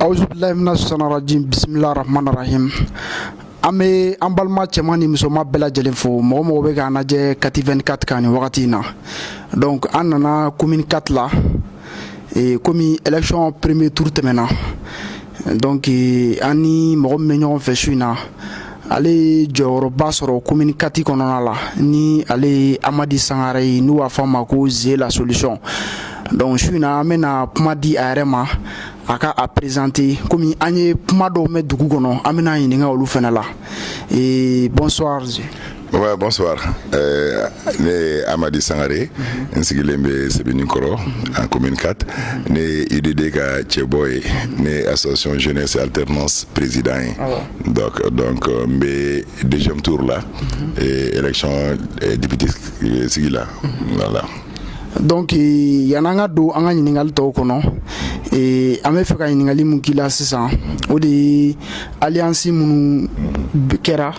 Auzubillahi minash shaitanir rajim. Bismillahir rahmanir rahim. Ame an balima cɛman ni musoman bɛɛ lajɛlen fo mɔgɔ mɔgɔ bɛ k'an lajɛ Kati 24 kan nin wagati in na. Donc an nana commune 4 la komi élection premier tour tɛmɛna. Donc an ni mɔgɔ min bɛ ɲɔgɔn fɛ su in na ale jɔyɔrɔba sɔrɔ commune 4 kɔnɔna la ni ale Amadi Sangare ye n'u b'a fɔ a ma ko Zie la solution. Donc su in na an bɛna kuma di a yɛrɛ ma a ka a présenter comme an ye kuma dɔw mɛn dugu kɔnɔ an bɛna ɲininka olu fana la. Bonsoir. Ouais, bonsoir. Ne Amadi Sangare, n sigilen bɛ Sebenikɔrɔ en commune 4. Ne UDD ka cɛbɔ ye, ne association jeunesse et alternance président ye. Donc n bɛ deuxième tour la élection député sigi la. Voilà. Donc yan'an ka don an ka ɲininkali tɔw kɔnɔ an bɛ fɛ ka ɲininkali mun k'i la sisan o de ye alliance minnu kɛra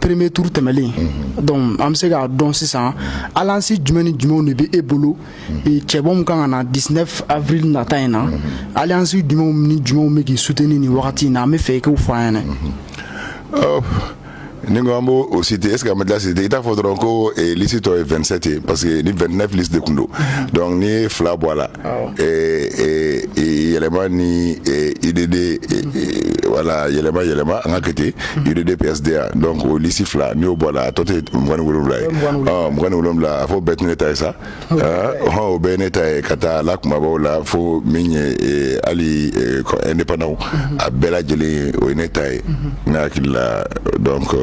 premier tour tɛmɛlen. Donc an bɛ se k'a dɔn sisan alliance jumɛn ni jumɛnw de bɛ e bolo cɛbɔ min kan ka na 19 avril nata in na alliance jumɛnw ni jumɛnw bɛ k'i soutenir nin wagati in na an bɛ fɛ i k'o fɔ an ɲɛna. Ni ko an b'o o cité est-ce que an bɛ tila cité i t'a fɔ dɔrɔn ko liste tɔ ye 27 ye parce que ni 29 liste de kun don donc ni ye fila bɔ a la yɛlɛma ni UDD voilà yɛlɛma an ka kɛ ten UDD PSDA donc o liste fila n'i y'o bɔ a la a tɔ tɛ 27 ye 27 a fɔ bɛɛ tɛ ne ta ye sa o bɛɛ ye ne ta ye ka taa la kumabaw la fo min ye hali indépendant a bɛɛ lajɛlen o ye ne ta ye ne hakili la donc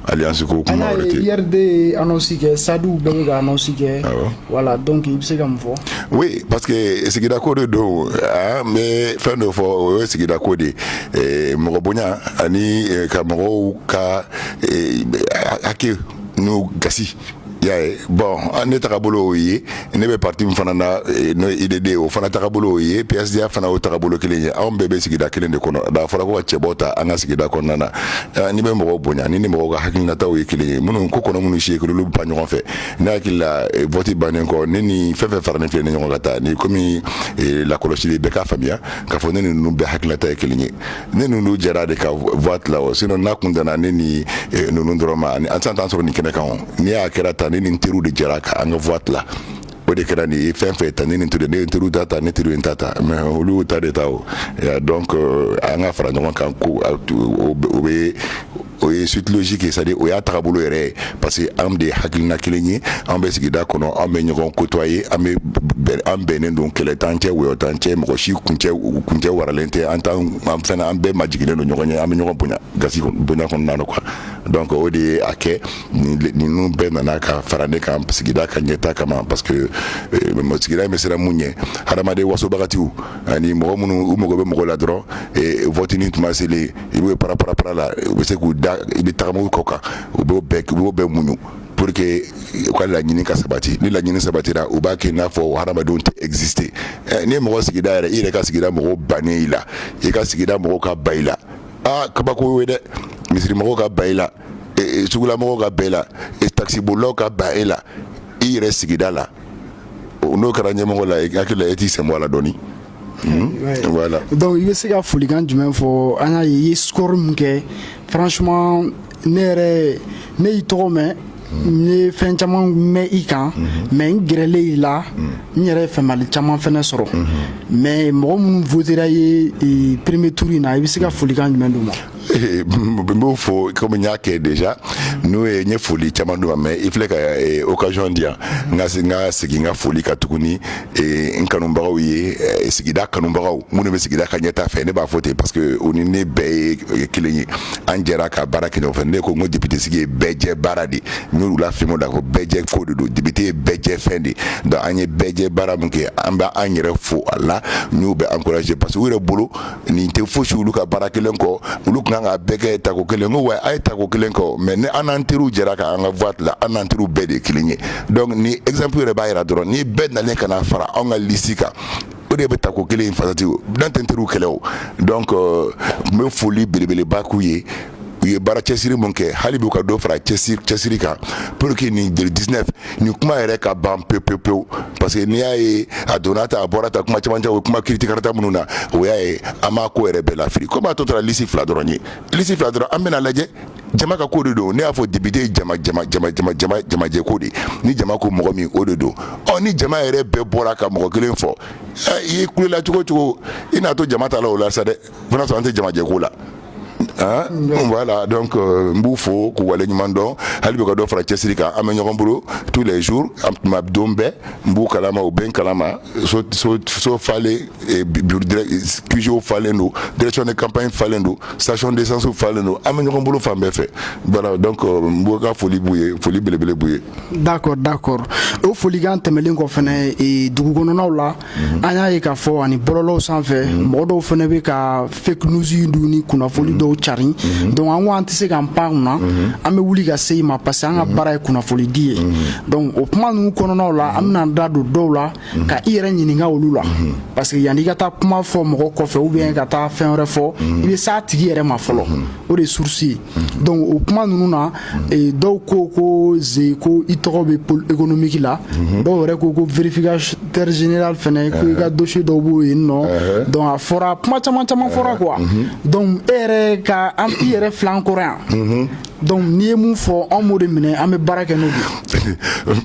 alliance ko kuma wɛrɛ tɛ. IRD annonce kɛ Sadou bɛɛ bɛ ka annonce kɛ voilà donc i bɛ se ka mun fɔ. Oui parce que sigida ko de don n bɛ fɛn dɔ fɔ o ye sigida ko de mɔgɔ bonya ani ka mɔgɔw ka hakɛ n'u gasi. Bon, ne tagabolo o ye ne bɛ parti min fana na no IDD o fana tagabolo o ye PSDA fana o tagabolo kelen ye anw bɛɛ bɛ sigida kelen de kɔnɔ da fɔra ko ka cɛbɔ ta an ka sigida kɔnɔna na ni bɛ mɔgɔw bonya ni mɔgɔw ka hakilinataw ye kelen ye minnu ko kɔnɔ minnu si olu bɛ pan ɲɔgɔn fɛ ne hakili la vote bannen kɔ ne ni fɛn fɛn faralen filɛ ni ɲɔgɔn ka taa ni komi lakɔlɔsili bɛɛ k'a faamuya k'a fɔ ne ni ninnu bɛɛ hakilinata ye kelen ye ne ninnu jɛra de ka vote la o sinon n'a kun danna ne ni ninnu dɔrɔn ma an t'an sɔrɔ nin kɛnɛ kan ni y'a kɛra tan ni nin teriw de jɛra ka an ka vote la o de kɛra nin ye fɛn fɛn ta ni nin teriw ne teriw ta ne teriw ta ta mais olu ta de ta o donc an ka fara ɲɔgɔn kan ko o bɛ o ye suite logique c'est-à-dire o y'a tagabolo yɛrɛ ye parce que an de ye hakilina kelen ye an bɛ sigida kɔnɔ an bɛ ɲɔgɔn côtoyer an bɛnnen don kɛlɛ t'an cɛ wɔyɔ t'an cɛ mɔgɔ si kuncɛ waralen tɛ an fɛnɛ an bɛɛ majiginnen don ɲɔgɔn ye an bɛ ɲɔgɔn bonya gasi bonya kɔnɔna na quoi donc o de ye a kɛ ninnu bɛɛ nana ka fara ne kan sigida ka ɲɛta kama parce que sigida in bɛ siran mun ɲɛ hadamaden wasobagatiw ani mɔgɔ minnu u mago bɛ mɔgɔ la dɔrɔn vote ni tuma selen i bɛ para la u bɛ se k'u da i bɛ tagama u kɔ kan u b'o bɛɛ muɲu pour que u ka laɲini ka sabati ni laɲini sabatira u b'a kɛ i n'a fɔ hadamadenw tɛ exister ni mɔgɔ sigida yɛrɛ i yɛrɛ ka sigida mɔgɔw bannen i la i ka sigida mɔgɔw ka ba i la kabako ye dɛ misiri mɔgɔw ka ba i la sugula mɔgɔw ka ba i la taxibolilaw ka ba i la i yɛrɛ sigida la n'o kɛra ɲɛmɔgɔ la i hakili la e t'i sen bɔ a la dɔɔni. Voilà. Donc i bɛ se ka folikan jumɛn fɔ an y'a ye i ye score min kɛ franchement ne y'i tɔgɔ mɛn n ye fɛn caman mɛn i kan mais n gɛrɛlen i la n yɛrɛ ye faamuyali caman fɛnɛ sɔrɔ mais mɔgɔ minnu votera ye premier tour in na i bɛ se ka folikan jumɛn d'u ma. n b'o fɔ comme n y'a kɛ déjà n'o ye n ye foli caman d'u ma mais i filɛ ka occasion di yan n ka segin n ka foli kan tuguni n kanubagaw ye sigida kanubagaw minnu bɛ sigida ka ɲɛta fɛ ne b'a fɔ ten parce que o ni ne bɛɛ ye kelen ye an jɛra ka baara kɛ ɲɔgɔn fɛ ne ko n ko député sigi ye bɛɛ jɛ baara de n y'olu lafɛn da ko bɛɛ jɛ ko de don député ye bɛɛ jɛ fɛn de donc an ye bɛɛ jɛ baara min kɛ an bɛ an yɛrɛ fo a la n y'u bɛ encourager parce que u yɛrɛ bolo nin tɛ fosi olu ka baara kelen kɔ olu kan ka bɛɛ kɛ tako kelen ko wa a ye tako kelen kɔ mais ni an n'an teriw jɛra ka an ka vote la an n'an teriw bɛɛ de ye kelen ye donc ni exemple yɛrɛ b'a jira dɔrɔn ni bɛɛ nalen ka na fara anw ka liste kan o de bɛ tako kelen in fasati n'an tɛ teriw kɛlɛ o donc n bɛ foli belebeleba k'u ye u ye baara cɛsiri mun kɛ hali b'u ka dɔ fara cɛsiri kan pour que nin 19 nin kuma yɛrɛ ka ban pewu parce que n'i y'a ye a donna ta a bɔra ta kuma camancɛ o kuma critiquera minnu na o y'a ye an m'a ko yɛrɛ bɛɛ lafili comme a tɔ tora liste 2 dɔrɔn ye liste 2 dɔrɔn an bɛna lajɛ jama ka ko de don ne y'a fɔ député jamajɛ ko de ni jama ko mɔgɔ min o de don ni jama yɛrɛ bɛɛ bɔra ka mɔgɔ kelen fɔ i ye kulela cogo i n'a to jama ta la o la sa dɛ fana sɔrɔ an tɛ jamajɛ ko la voilà donc n b'u fo k'u wale ɲuman dɔn hali bɛ ka dɔ fara cɛsiri kan an bɛ ɲɔgɔn bolo tous les jours tuma don bɛɛ n b'u kalama u bɛ n kalama so falen QG falen don direction de campagne falen don station d'essence falen don an bɛ ɲɔgɔn bolo fan bɛɛ fɛ voilà donc n b'u ka foli b'u ye foli belebele b'u ye. d'accord o folikan tɛmɛlen kɔ fɛnɛ dugu kɔnɔnaw la an y'a ye k'a fɔ ani bɔlɔlɔw sanfɛ mɔgɔ dɔw fɛnɛ bɛ ka fake news dun ni kunnafoni dɔw cari donc an ko an tɛ se k'an pan kunna an bɛ wuli ka se i ma parce que an ka baara ye kunnafoni di ye donc o kuma ninnu kɔnɔnaw la an bɛna da don dɔw la ka i yɛrɛ ɲininka olu la parce que yanni i ka taa kuma fɔ mɔgɔ kɔfɛ ou bien ka taa fɛn wɛrɛ fɔ i bɛ s'a tigi yɛrɛ ma fɔlɔ o de ye source ye donc o kuma ninnu na dɔw ko ze ko i tɔgɔ bɛ pôle économique la dɔw yɛrɛ ko vérificateur général fɛnɛ ko i ka dossier dɔw b'o yen nɔ donc a fɔra kuma caman fɔra quoi donc e yɛrɛ ka i yɛrɛ filan kɔrɔ yan donc n'i ye mun fɔ an b'o de minɛ an bɛ baara kɛ n'o de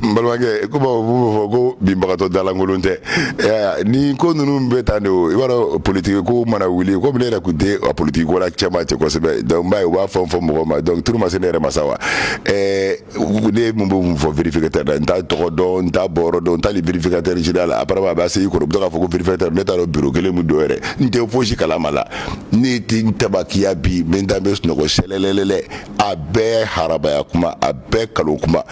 n balimakɛ ko b'o fɔ ko binbagatɔ dalankolon tɛ ni ko ninnu bɛ tan de o i b'a dɔn politiki ko mana wuli komi ne yɛrɛ tun tɛ a politiki ko la cɛman cɛ kosɛbɛ donc n b'a ye u b'a fɔ mɔgɔ ma donc turu ma se ne yɛrɛ ma sa wa ne mun bɛ mun fɔ vérificateur la n t'a tɔgɔ dɔn n t'a bɔyɔrɔ dɔn n t'ale vérificateur général la apparemment a b'a se i kɔrɔ u bɛ to k'a fɔ ko vérificateur ne t'a dɔn bureau kelen min don yɛrɛ n tɛ fosi kalama la ne tɛ n tabakiya bi n bɛ n da n bɛ sunɔgɔ sɛlɛlɛlɛ a bɛɛ harabaya kuma a bɛɛ kalo kuma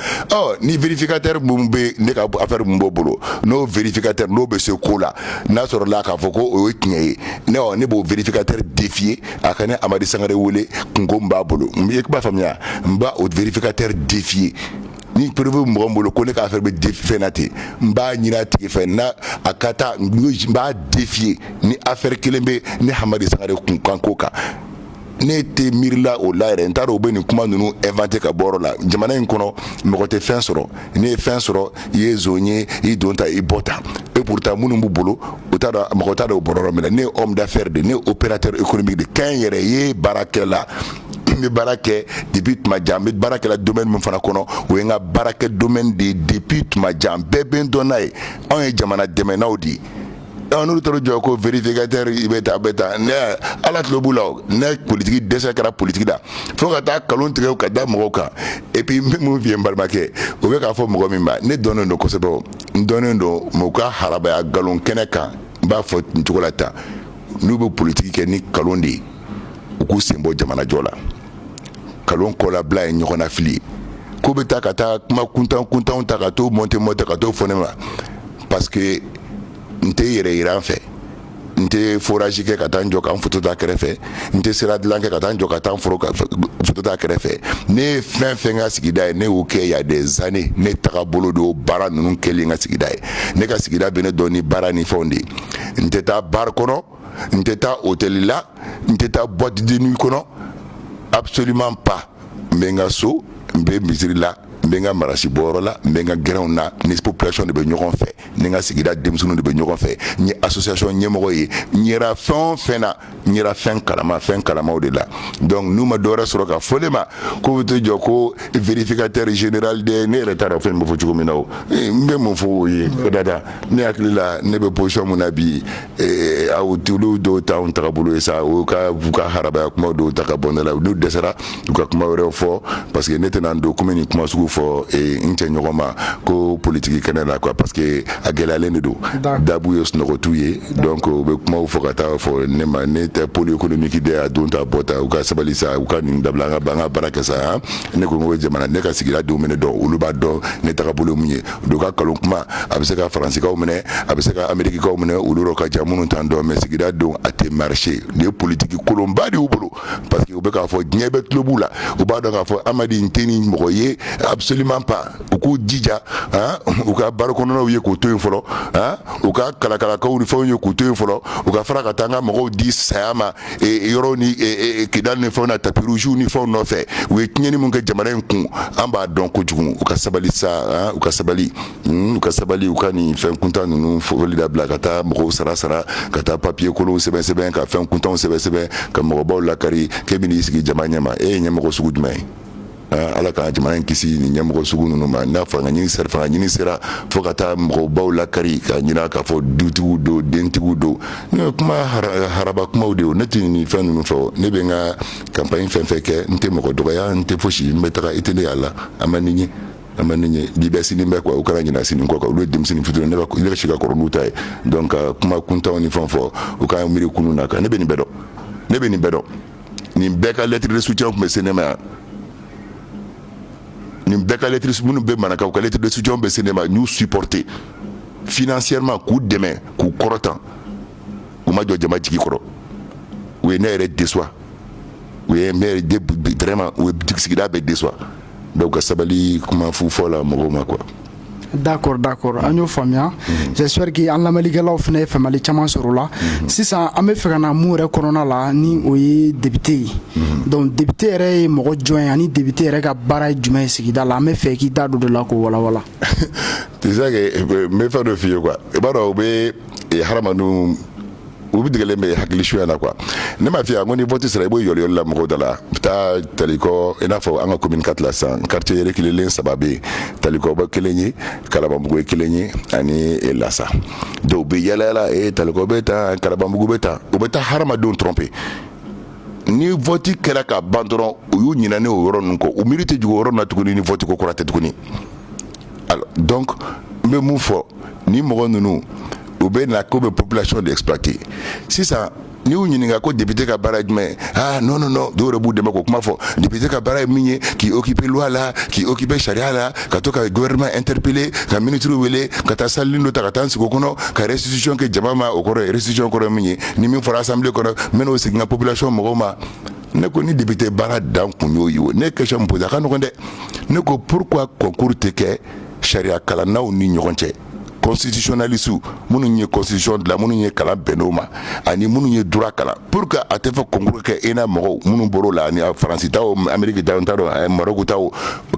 ni vérificateur mun bɛ ne ka affaire mun b'o bolo n'o vérificateur n'o bɛ se ko la n'a sɔrɔ la k'a fɔ ko o ye tiɲɛ ye ne b'o vérificateur défier a ka ne Amadi Sangare wele kunko n b'a bolo i b'a faamuya n b'a o vérificateur défier ni preuve mɔgɔ bolo ko ne ka affaire bɛ fɛn na ten n b'a ɲini a tigi fɛ n'a a ka taa n b'a défier ni affaire kelen bɛ ne Amadi Sangare kunkan ko kan ne tɛ miirila o la yɛrɛ n t'a dɔn u bɛ nin kuma ninnu inventé ka bɔ yɔrɔ la jamana in kɔnɔ mɔgɔ tɛ fɛn sɔrɔ n'i ye fɛn sɔrɔ i ye zon ye i don ta i bɔ ta et pourtant minnu b'u bolo u t'a dɔn mɔgɔ t'a dɔn o bɔra yɔrɔ min na ne ye homme d'affaires de ne ye opérateur économique de kɛn yɛrɛ ye baarakɛ la n bɛ baara kɛ depuis tuma jan n bɛ baara kɛla domaine min fana kɔnɔ o ye n ka baarakɛ domaine de depuis tuma jan bɛɛ bɛ n dɔn n'a ye anw ye jamana dɛmɛnaw de ye n'olu taara jɔ ko vérificateur i bɛ taa ne ala tulo b'u la ne politiki dɛsɛ kɛra politiki la fo ka taa kalon tigɛ ka da mɔgɔw kan et puis n bɛ mun f'i ye n balimakɛ o bɛ k'a fɔ mɔgɔ min ma ne dɔnnen don kosɛbɛ n dɔnnen don mɛ u ka harabaya nkalon kɛnɛ kan n b'a fɔ nin cogo la tan n'u bɛ politiki kɛ ni kalon de ye u k'u sen bɔ jamanajɔ la kalon kɔlabila ye ɲɔgɔn na fili ko bɛ taa ka taa kuma kuntanw ta ka t'o monter ka t'o fɔ ne ma parce que n tɛ yɛrɛ yira an fɛ n tɛ forage kɛ ka taa n jɔ ka n foto t'a kɛrɛfɛ n tɛ sira dilan kɛ ka taa n jɔ ka taa n foto t'a kɛrɛfɛ ne ye fɛn fɛn ka sigida ye ne y'o kɛ il y a des années ne tagabolo don baara ninnu kɛlen ka sigida ye ne ka sigida bɛ ne dɔn ni baara ni fɛnw de ye n tɛ taa bar kɔnɔ n tɛ taa hôtel la n tɛ taa boîte de nuit kɔnɔ absolument pas n bɛ n ka so n bɛ misiri la n bɛ n ka marasi bɔyɔrɔ la n bɛ n ka gɛrɛnw na ni population de bɛ ɲɔgɔn fɛ ni n ka sigida denmisɛnninw de bɛ ɲɔgɔn fɛ n ye association ɲɛmɔgɔ ye n yera fɛn o fɛn na n yera fɛn kalamaw de la donc n'u ma dɔwɛrɛ sɔrɔ ka fɔ ne ma ko bɛ to jɔ ko vérificateur général de ne yɛrɛ t'a dɔn fɛn min bɛ fɔ cogo min na o n bɛ mun fɔ o ye o dada ne hakili la ne bɛ position mun na bi olu dɔw t'anw tagabolo ye sa u ka harabaya kuma dɔw ta ka bɔ ne la n'u dɛsɛra u ka kuma wɛrɛw fɔ parce que ne tɛna n don komi nin kuma sugu fɔ n cɛ ɲɔgɔn ma ko politiki kɛnɛ la quoi parce que a gɛlɛyalen de don dabu ye sunɔgɔtu ye donc u bɛ kumaw fɔ ka taa fɔ ne ma ne tɛ pôle économique de a don ta bɔ ta u ka sabali sa u ka nin dabila an ka baara kɛ sa ne ko n ko jamana ne ka sigida denw bɛ ne dɔn olu b'a dɔn ne tagabolo mun ye u ka kalon kuma a bɛ se ka faransikaw minɛ a bɛ se ka amerikikaw minɛ olu yɔrɔ ka jan minnu t'an dɔn mais sigida denw a tɛ marché nin ye politiki kolonba de y'u bolo parce que u bɛ k'a fɔ diɲɛ bɛɛ tulo b'u la u b'a dɔn k'a fɔ Amadi n tɛ ni mɔgɔ ye absolument pas u k'u jija u ka baara kɔnɔnaw ye k'u to yen fɔlɔ u ka kalakalakaw ni fɛnw ye k'u to yen fɔlɔ u ka fara ka taa an ka mɔgɔw di saya ma yɔrɔ ni kidali ni fɛnw na tapis rouge ni fɛnw nɔfɛ u ye tiɲɛni min kɛ jamana in kun an b'a dɔn kojugu u ka sabali sa u ka sabali u ka nin fɛn kuntan ninnu fɔli dabila ka taa mɔgɔw sara ka taa papier kolonw sɛbɛn ka fɛn kuntanw sɛbɛn ka mɔgɔbaw lakari k'e bɛ n'i sigi jama ɲɛma e ye ɲɛmɔgɔ sugu jumɛn ye ala ka jamana in kisi ni ɲɛmɔgɔ sugu ninnu ma n'a fanga ɲini sera fo ka taa mɔgɔbaw lakari ka ɲina k'a fɔ dutigiw don dentigiw don ne ye kuma haraba kumaw de ye ne tɛ nin fɛn ninnu fɔ ne bɛ n ka campagne fɛn kɛ n tɛ mɔgɔ dɔgɔya n tɛ fosi n bɛ taga i tɛ ne y'a la a ma nin ye bi bɛ sini bɛ quoi u kana ɲina sini kɔ kan olu ye denmisɛnnin fitinin ne bɛ si ka kɔrɔ n'u ta ye donc ka kuma kuntanw ni fɛn fɔ u ka miiri kunun na kan ne bɛ nin bɛɛ dɔn nin bɛɛ ka lettre de soutien tun bɛ se ne ma yan nin bɛɛ ka lettre minnu bɛ Manakaw ka lettre de soutien bɛ se ne ma n y'u supporter financièrement k'u dɛmɛ k'u kɔrɔtan u ma jɔ jama jigi kɔrɔ u ye ne yɛrɛ déçoit u ye ne yɛrɛ vraiment u ye sigida bɛɛ déçoit donc ka sabali kuma fu fɔ la mɔgɔw ma quoi. D'accord an y'o faamuya j'espère que an lamɛnnikɛlaw fana ye faamuyali caman sɔrɔ o la sisan an bɛ fɛ ka na mun yɛrɛ kɔnɔna la ni o ye député ye donc député yɛrɛ ye mɔgɔ jɔn ye ani député yɛrɛ ka baara ye jumɛn ye sigida la an bɛ fɛ k'i da don de la k'o walawala. tu sais que n bɛ fɛn dɔ f'i ye quoi i b'a dɔn u bɛ hadamadenw u bɛ degelen bɛ hakili suya na quoi ne m'a f'i ye ko ni vote sera i b'o yɔliyɔli la mɔgɔw da la i bɛ taa Talikɔ i n'a fɔ an ka commune 4 la sisan quartier reculé 3 bɛ yen Talikɔ bɛ kelen ye Kalabanbugu ye kelen ye ani Lassa dɔw bɛ yala Talikɔ bɛ tan Kalabanbugu bɛ tan u bɛ taa hadamadenw tromper ni vote kɛra ka ban dɔrɔn u y'u ɲinɛ o yɔrɔ ninnu kɔ u miiri tɛ jigin o yɔrɔ ninnu na tuguni ni vote ko kura tɛ tuguni alors donc n bɛ mun fɔ ni mɔgɔ ninnu u bɛ na ko bɛ population de exploiter sisan ni y'u ɲininka ko député ka baara ye jumɛn non dɔw yɛrɛ b'u dɛmɛ k'o kuma fɔ député ka baara ye min ye k'i occuper loi la k'i occuper sariya la ka to ka gouvernement interpeller ka ministre wele ka taa salini dɔ ta ka taa n sigi o kɔnɔ ka restitution kɛ jama ma o kɔrɔ ye restitution kɔrɔ ye min ye ni min fɔra assemblée kɔnɔ n bɛ n'o segin ka population mɔgɔw ma ne ko ni député baara dan kun y'o ye o ne ye question min posé a ka nɔgɔn dɛ ne ko pourquoi concours tɛ kɛ sariya kalannaw ni ɲɔgɔn cɛ constitutionnaliste minnu ye constitution dilan minnu ye kalan bɛnn'o ma ani minnu ye droit kalan pour que a tɛ fɔ concours kɛ ENA mɔgɔw minnu bɔr'o la ani Faransi taw Amérique taw n t'a dɔn Maroc taw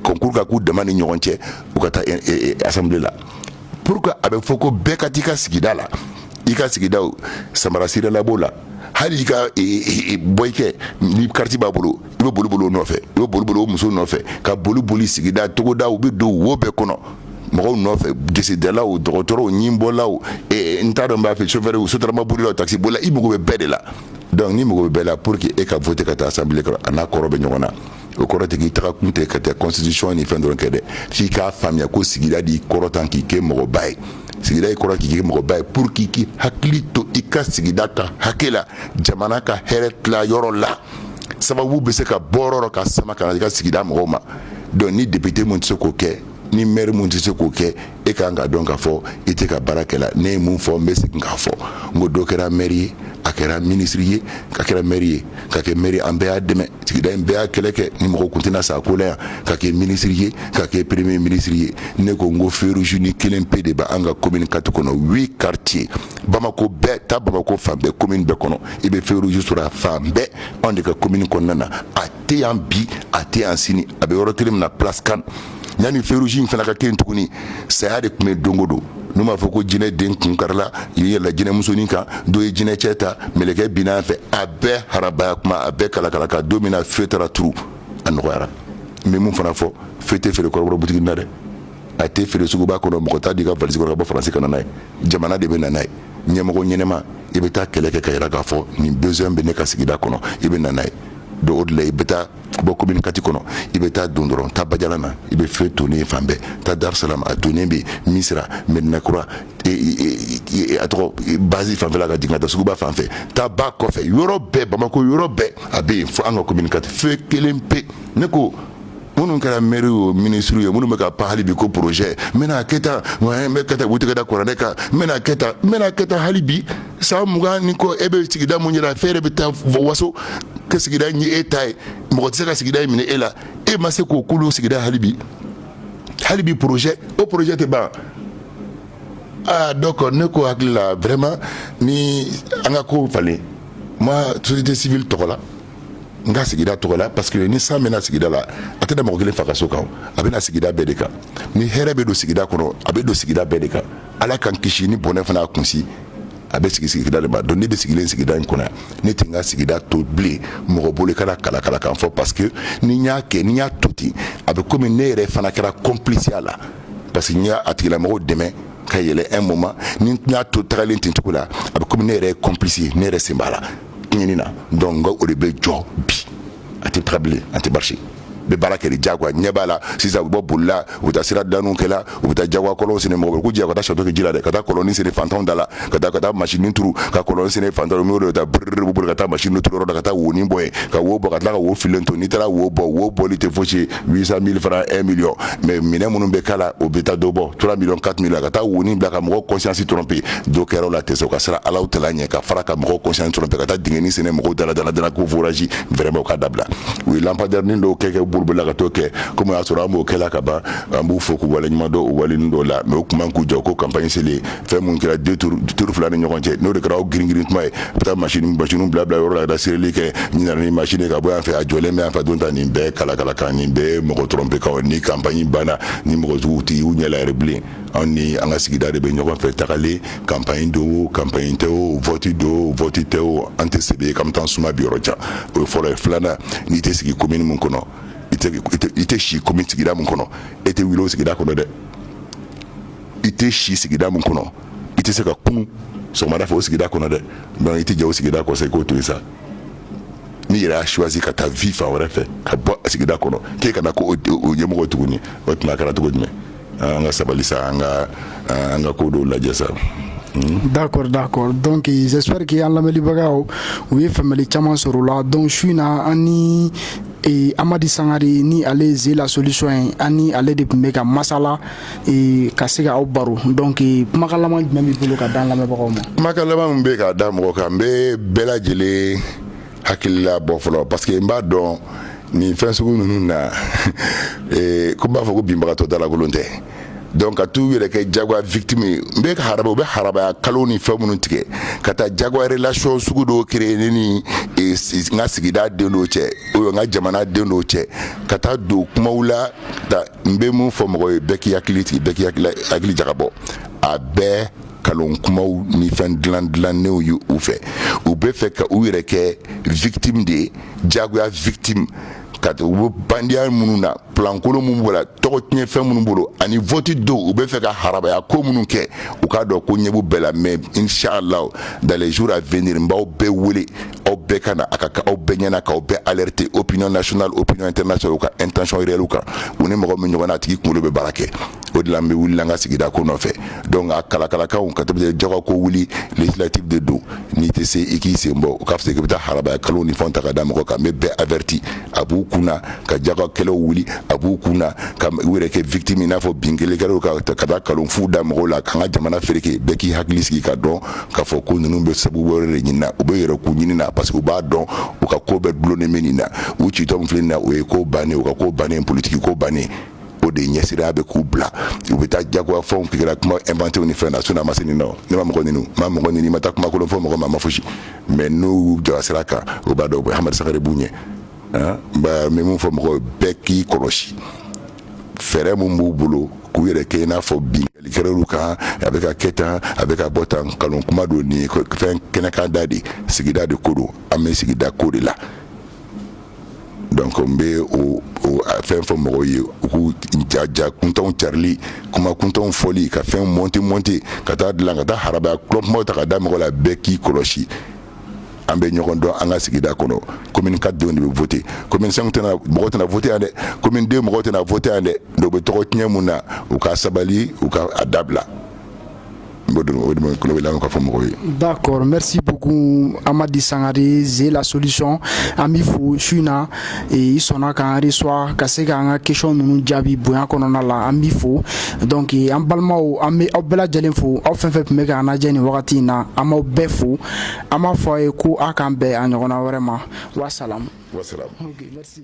concours ka k'u dama ni ɲɔgɔn cɛ u ka taa assemblée la pour que a bɛ fɔ ko bɛɛ ka t'i ka sigida la i ka sigidaw samara sirala b'o la hali i ka bɔ i kɛ ni carte b'a bolo i bɛ boli o nɔfɛ i bɛ boli o muso nɔfɛ ka boli sigida togodaw u bɛ don wo bɛɛ kɔnɔ mɔgɔw nɔfɛ décidelaw dɔgɔtɔrɔw ɲinbɔlaw n t'a dɔn n b'a fɛ chauffeur sotaramabolilaw taxi bolila i mago bɛ bɛɛ de la donc ni mago bɛ bɛɛ la pour que e ka voter ka taa assemblée kɔrɔ a n'a kɔrɔ bɛ ɲɔgɔn na o kɔrɔ tɛ k'i taga kun tɛ ka taa constitution ni fɛn dɔrɔn kɛ dɛ f'i k'a faamuya ko sigida de y'i kɔrɔtan k'i kɛ mɔgɔba ye sigida y'i kɔrɔ k'i kɛ mɔgɔba ye pour k'i k'i hakili to i ka sigida ka hakɛ la jamana ka hɛrɛ tila yɔrɔ la sababu bɛ se ka bɔ yɔrɔ ka sama ka na i ka sigida mɔgɔw ma donc ni député mun tɛ se k'o kɛ ni maire mun tɛ se k'o kɛ e kan ka dɔn k'a fɔ i tɛ ka baara kɛ la ne ye mun fɔ n bɛ segin k'a fɔ n ko dɔ kɛra maire ye a kɛra ministre ye ka kɛra maire ye ka kɛ maire an bɛɛ y'a dɛmɛ sigida in bɛɛ y'a kɛlɛ kɛ ni mɔgɔw kun tɛna sa ko la yan ka kɛ ministre ye ka kɛ premier ministre ye ne ko n ko feu rouge ni kelen pe de b'an ka commune 4 kɔnɔ 8 quartiers Bamako bɛɛ taa Bamako fan bɛɛ commune bɛɛ kɔnɔ i bɛ feu rouge sɔrɔ a fan bɛɛ anw de ka commune kɔnɔna na a tɛ yan bi a tɛ yan sini a bɛ yɔrɔ kelen min na place kan yanni feu rouge in fana ka kɛ yen tuguni saya de tun bɛ don o don n'u m'a fɔ ko jinɛ den kun karila i yɛlɛla jinɛ musonin kan dɔ ye jinɛ cɛ ta mɛlɛkɛ binna a fɛ a bɛɛ harabaya kuma a bɛɛ kalakala ka don min na feu taara turu a nɔgɔyara n bɛ mun fana fɔ feu tɛ feere kɔrɔbɔrɔ butigi na dɛ a tɛ feere suguba kɔnɔ mɔgɔ t'a di ka valise kɔnɔ ka bɔ Faransi ka na n'a ye jamana de bɛ na n'a ye ɲɛmɔgɔ ɲɛnɛma i bɛ taa kɛlɛ kɛ ka yira k'a fɔ nin besoin bɛ ne ka sigida kɔnɔ i bɛ na n'a ye donc o de la i bɛ taa bɔ commune 4 kɔnɔ i bɛ taa don dɔrɔn taa Badiala na i bɛ feu tonnen fan bɛɛ taa Dar Salam a tonnen bɛ Misira Medina Kura a tɔgɔ base fanfɛla ka jigin ka taa suguba fan fɛ taa ba kɔfɛ yɔrɔ bɛɛ Bamako yɔrɔ bɛɛ a bɛ yen fo an ka commune 4 feu kelen pe ne ko minnu kɛra maire o ministre ye minnu bɛ ka pan hali bi ko projet n bɛna kɛ tan n bɛ kɛ tan u tɛgɛ da kuranɛ kan n bɛna kɛ tan hali bi san 20 ni kɔ e bɛ sigida mun yɛrɛ fɛn yɛrɛ bɛ taa waso que sigida in ye e ta ye mɔgɔ tɛ se ka sigida in minɛ e la e ma se k'o kolo sigida hali bi hali bi projet te ban. Ah donc ne ko hakila vraiment ni anga ko fale ma société civile tokola nga sigida tokola parce que ni sa mena sigida la atena mo gele fakaso kan abena sigida bedeka ni here be do sigida kono abe do sigida bedeka ala kan kishi ni bonne fana kunsi abe sigida de ba donner de sigida kono ni tinga sigida to blé mo bole kala kan fo parce que ni nya toti abe comme ne re fana kala complice ala parce que nya atila mo demain quand il est un moment ni n'a tout travaillé tintuko la avec comme n'est complice n'est sembala nina donc au début job bi ati travailler ati marché be baraka ri jagwa nyebala sisa bo bulla uta sira danu kala uta jagwa kolon sene mo ko jagwa ta shato ke jila de kata koloni sene fantom dala kata machine turu ka koloni sene fantom mo do ta brr kata machine turu ro kata woni boy ka wo bo kata wo filento ni tara wo bo li te fochi 800,000 francs 1 million mais mine munu be kala o beta dobo 3 millions 4 millions kata woni blaka mo conscience trompé do kero la teso ka sara ala utela nya ka faraka mo conscience trompé kata dingeni sene mo dala ko voraji vraiment ka dabla oui lampadaire ni do keke burbula ka toke comme ya sura mo kela ka ba ambu foku wala nyima do wala ndo la mais kuma ku joko campagne c'est les fait mon kila deux tours fulani nyokonje no de kraw green tmay pata machine bla bla ro la da sireli ke ni na ni machine ka bo en fait a jole mais en fait donta ni be kala kan ni be mo tromper ka ni campagne bana ni mo zuti u nyela rebli oni anga sigida de be nyoko fait takale campagne teo vote teo antecédé comme tant suma biorocha o fora flana ni te sigi commune mun kono ite shi commune sigida mun kono ite wilo sigida kono de ite shi sigida mun kono ite se ka kun so mara fo sigida kono de donc ite jaw sigida ko se ko to ça ni ira choisi ka ta vie fa wala fait ka bo sigida kono ke kana ko o yemo tuguni o tuna kala tuguni anga sabalisa anga ko do la jessa. D'accord. Donc j'espère qu'il y a la melibagao oui famille chaman sorola donc je suis na ani et Amadi Sangari ni aller c'est la solution ani aller de mega masala et kasega au baro donc makalama même bolo ka dans la mebako makalama mbeka damo ka mbe bela jele hakilla bofolo parce que mba don ni fensugu nuna et kuma foko bimba to dala volonté donc à tout yere ke jagwa victime be ka haraba kaloni famunu tike kata jagwa relation sugu do créer ni e nga sigida de no che o nga jamana de no che kata do kumawula da mbe mu fomo beki yakili jagabo abe kalon kumaw ni fen dlan ne ou fait ou be fait ka ou yere ke victime de jagwa victime kat u bandiya mununa plan kolo mun bola to tnye fe mun bolo ani vote do u be fe ka haraba ya ko munun ke u ka do ko nyebu bela mais inchallah dans les jours à venir mbaw be wuli o be kana akaka o be nyana ka o be alerter opinion nationale opinion internationale ka intention réelle ka woni mo ko nyona tiki kulo be barake o de la me wuli langa sigida ko no fe donc akala ka on ka te jogo ko wuli législative de do ni te se iki se mbo ka fe ke ta haraba ya kalo ni fonta ka dam ko ka me be averti abu kuna ka jaga kelo wuli abu kuna ka were ke victime na fo bingele kero ka kada kalon fu da mo la kan jamana fereke beki haglisi ka don ka fo ko nunu be sabu wore nyina o be yere ku nyina parce que ba don o ka ko be blone menina u ci tom flina o e ko bane o ka ko bane politique ko bane o de nyesira be ku bla o be ta jago fo on kira kuma inventer une fin national masini no ne ma mo ni mata kuma ko fo mo ma fushi mais nous de asraka o ba do Hamad Sakare bunye ba me mun fo mo beki koloshi fere mun bulu ku yere ke na fo bi kereru ka avec a keta avec a botan kalon kuma do ni ko fen kenaka dadi sigida de kodo ame sigida kodo la donc mbe o fen fo mo yi ku jaja kunton charlie kuma kunton foli ka fen monter ka ta dlanga ta haraba club mo ta ka da mo la beki koloshi ambe nyokondo anga sigida kono commune 4 de on voter commune 5 tena mo tena voter ande commune 2 mo tena voter ande do be to nyamuna u ka sabali u ka adabla D'accord, merci beaucoup Amadi Sangari, c'est la solution Amifou Shuna et ils sont là quand reçoit kasega nga question nous jabi boyan konona la Amifou donc en balmao amé obela jelenfo ofenfe mega na jeni wakati na ama befu ama foye ku akambe anyona vraiment wassalam. OK, merci.